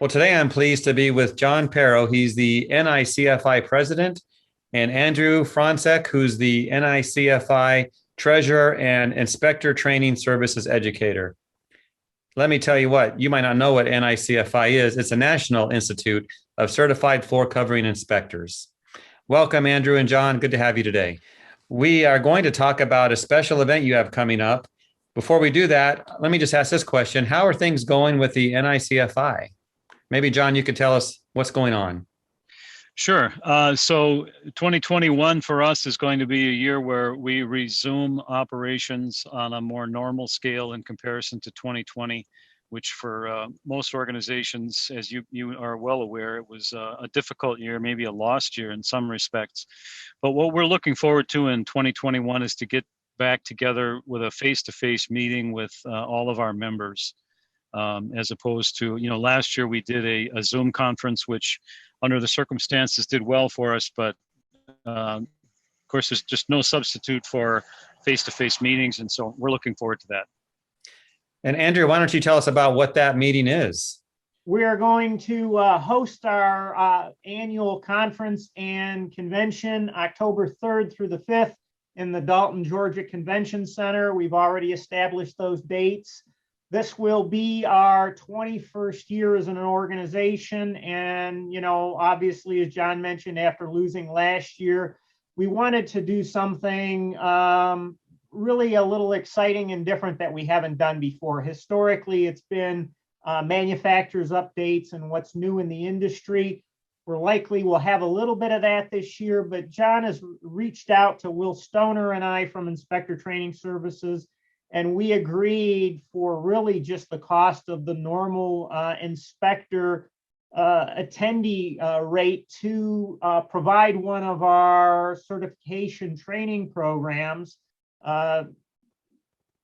Well, today I'm pleased to be with John Perro. He's the NICFI president, and Andrew Franczek, who's the NICFI treasurer and inspector training services educator. Let me tell you what, you might not know what NICFI is. It's a National Institute of Certified Floor Covering Inspectors. Welcome, Andrew and John. Good to have you today. We are going to talk about a special event you have coming up. Before we do that, let me just ask this question. How are things going with the NICFI? Maybe, John, you could tell us what's going on. Sure. So 2021 for us is going to be a year where we resume operations on a more normal scale in comparison to 2020, which for most organizations, as you are well aware, it was a difficult year, maybe a lost year in some respects. But what we're looking forward to in 2021 is to get back together with a face-to-face meeting with all of our members. As opposed to, last year we did a Zoom conference, which under the circumstances did well for us, but of course there's just no substitute for face-to-face meetings, and so we're looking forward to that. And Andrew, why don't you tell us about what that meeting is? We are going to host our annual conference and convention October 3rd through the 5th in the Dalton, Georgia Convention Center. We've already established those dates. This will be our 21st year as an organization. And, obviously, as John mentioned, after losing last year, we wanted to do something really a little exciting and different that we haven't done before. Historically, it's been manufacturers updates and what's new in the industry. We're likely will have a little bit of that this year, but John has reached out to Will Stoner and I from Inspector Training Services, and we agreed for really just the cost of the normal inspector attendee rate to provide one of our certification training programs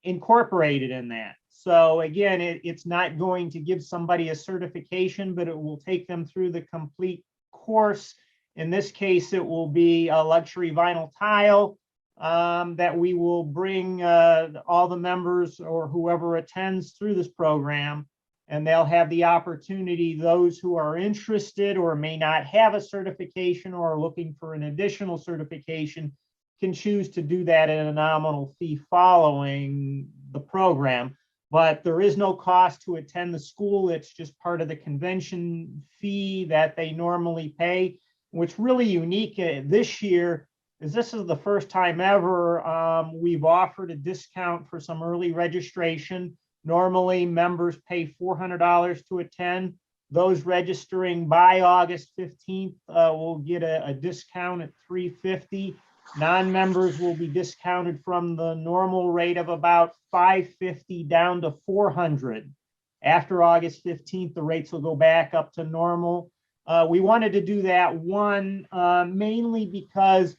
incorporated in that. So again, it's not going to give somebody a certification, but it will take them through the complete course. In this case, it will be a luxury vinyl tile that we will bring all the members or whoever attends through this program, and they'll have the opportunity, those who are interested or may not have a certification or are looking for an additional certification can choose to do that at a nominal fee following the program. But there is no cost to attend the school. It's just part of the convention fee that they normally pay. What's really unique this year is this is the first time ever we've offered a discount for some early registration. Normally, members pay $400 to attend. Those registering by August 15th will get a discount at $350. Non-members will be discounted from the normal rate of about $550 down to $400. After August 15th, the rates will go back up to normal. We wanted to do that mainly because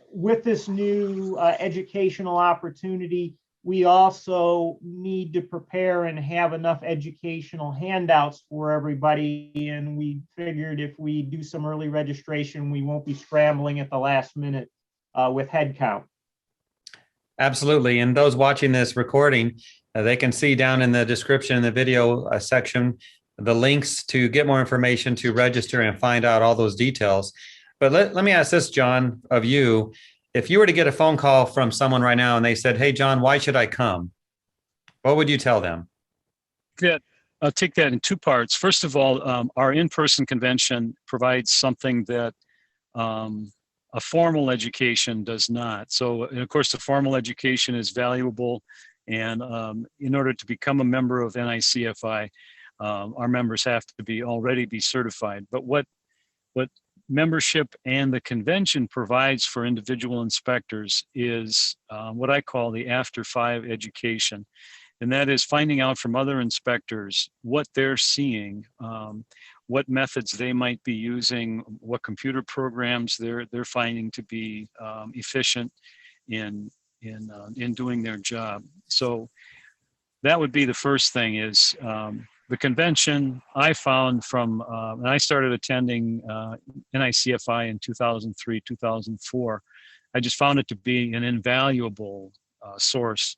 with this new educational opportunity, we also need to prepare and have enough educational handouts for everybody. And we figured if we do some early registration, we won't be scrambling at the last minute with headcount. Absolutely. And those watching this recording, they can see down in the description in the video section the links to get more information, to register and find out all those details. But let me ask this, John, of you. If you were to get a phone call from someone right now and they said, "Hey, John, why should I come?" What would you tell them? Yeah, I'll take that in two parts. First of all, our in-person convention provides something that a formal education does not. So, and of course, the formal education is valuable. And in order to become a member of NICFI, our members have to already be certified. But what membership and the convention provides for individual inspectors is what I call the after five education. And that is finding out from other inspectors what they're seeing, what methods they might be using, what computer programs they're finding to be efficient in doing their job. So that would be the first thing is the convention I found from, and I started attending NICFI in 2003, 2004. I just found it to be an invaluable source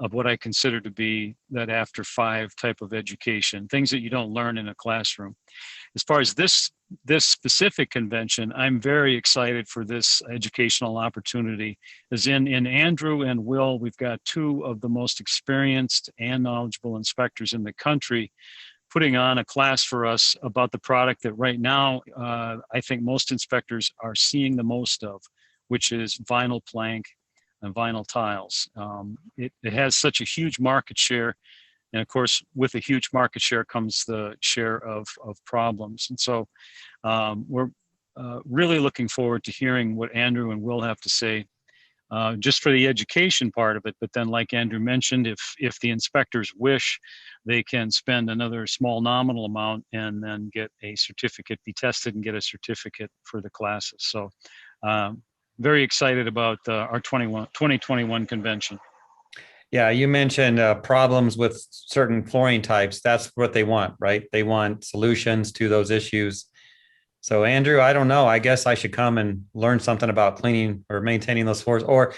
what I consider to be that after five type of education, things that you don't learn in a classroom. As far as this specific convention, I'm very excited for this educational opportunity. As in Andrew and Will, we've got two of the most experienced and knowledgeable inspectors in the country putting on a class for us about the product that right now I think most inspectors are seeing the most of, which is vinyl plank and vinyl tiles. It has such a huge market share. And of course, with a huge market share comes the share of problems. And so we're really looking forward to hearing what Andrew and Will have to say, just for the education part of it. But then, like Andrew mentioned, if the inspectors wish, they can spend another small nominal amount and then get a certificate, be tested and get a certificate for the classes. So very excited about our 2021 convention. Yeah, you mentioned problems with certain flooring types. That's what they want, right? They want solutions to those issues. So, Andrew, I don't know. I guess I should come and learn something about cleaning or maintaining those floors or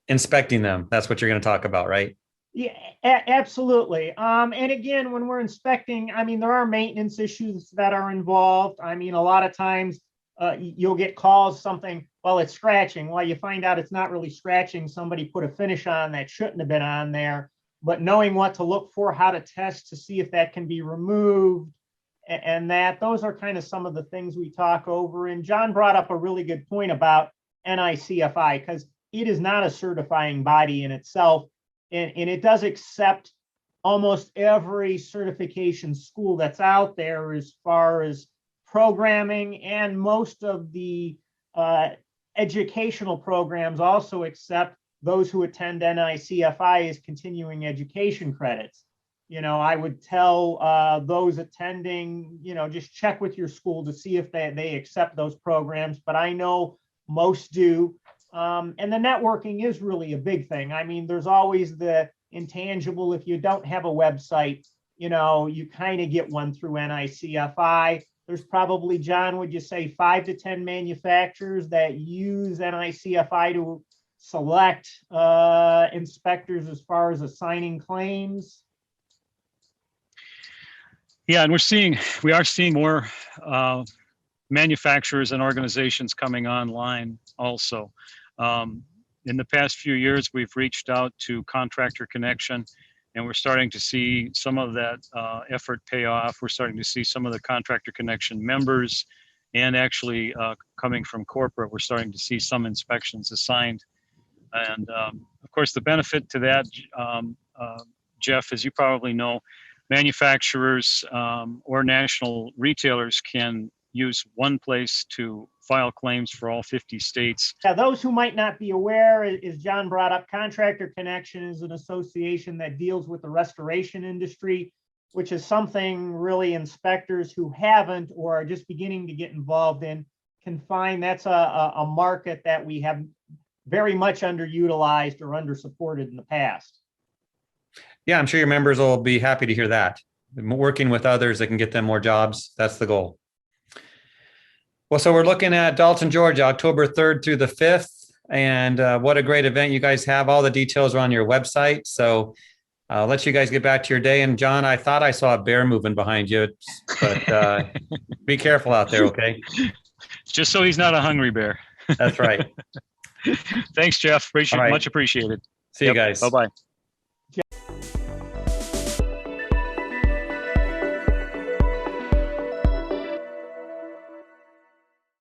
inspecting them. That's what you're going to talk about, right? Yeah, absolutely. And again, when we're inspecting, I mean, there are maintenance issues that are involved. I mean, a lot of times you'll get calls, something, well, it's scratching. Well, you find out it's not really scratching. Somebody put a finish on that shouldn't have been on there. But knowing what to look for, how to test to see if that can be removed, and that, those are kind of some of the things we talk over. And John brought up a really good point about NICFI, because it is not a certifying body in itself. And it does accept almost every certification school that's out there as far as programming, and most of the educational programs also accept those who attend NICFI as continuing education credits. You know, I would tell those attending, you know, just check with your school to see if they accept those programs, but I know most do. And the networking is really a big thing. I mean, there's always the intangible. If you don't have a website, you know, you kind of get one through NICFI. There's probably, John, would you say 5 to 10 manufacturers that use NICFI to select inspectors as far as assigning claims? Yeah, and we are seeing more manufacturers and organizations coming online also. In the past few years, we've reached out to Contractor Connection, and we're starting to see some of that effort pay off. We're starting to see some of the Contractor Connection members, and actually coming from corporate, we're starting to see some inspections assigned. And of course, the benefit to that, Jeff, as you probably know, manufacturers or national retailers can use one place to file claims for all 50 states. Yeah, those who might not be aware, as John brought up, Contractor Connection is an association that deals with the restoration industry, which is something really inspectors who haven't or are just beginning to get involved in can find. That's a market that we have very much underutilized or undersupported in the past. Yeah, I'm sure your members will be happy to hear that. Working with others that can get them more jobs, that's the goal. Well, so we're looking at Dalton, Georgia, October 3rd through the 5th. And what a great event you guys have. All the details are on your website. So I'll let you guys get back to your day. And John, I thought I saw a bear moving behind you, but be careful out there, okay? Just so he's not a hungry bear. That's right. Thanks, Jeff. Right. Much appreciated. See you guys. Bye-bye.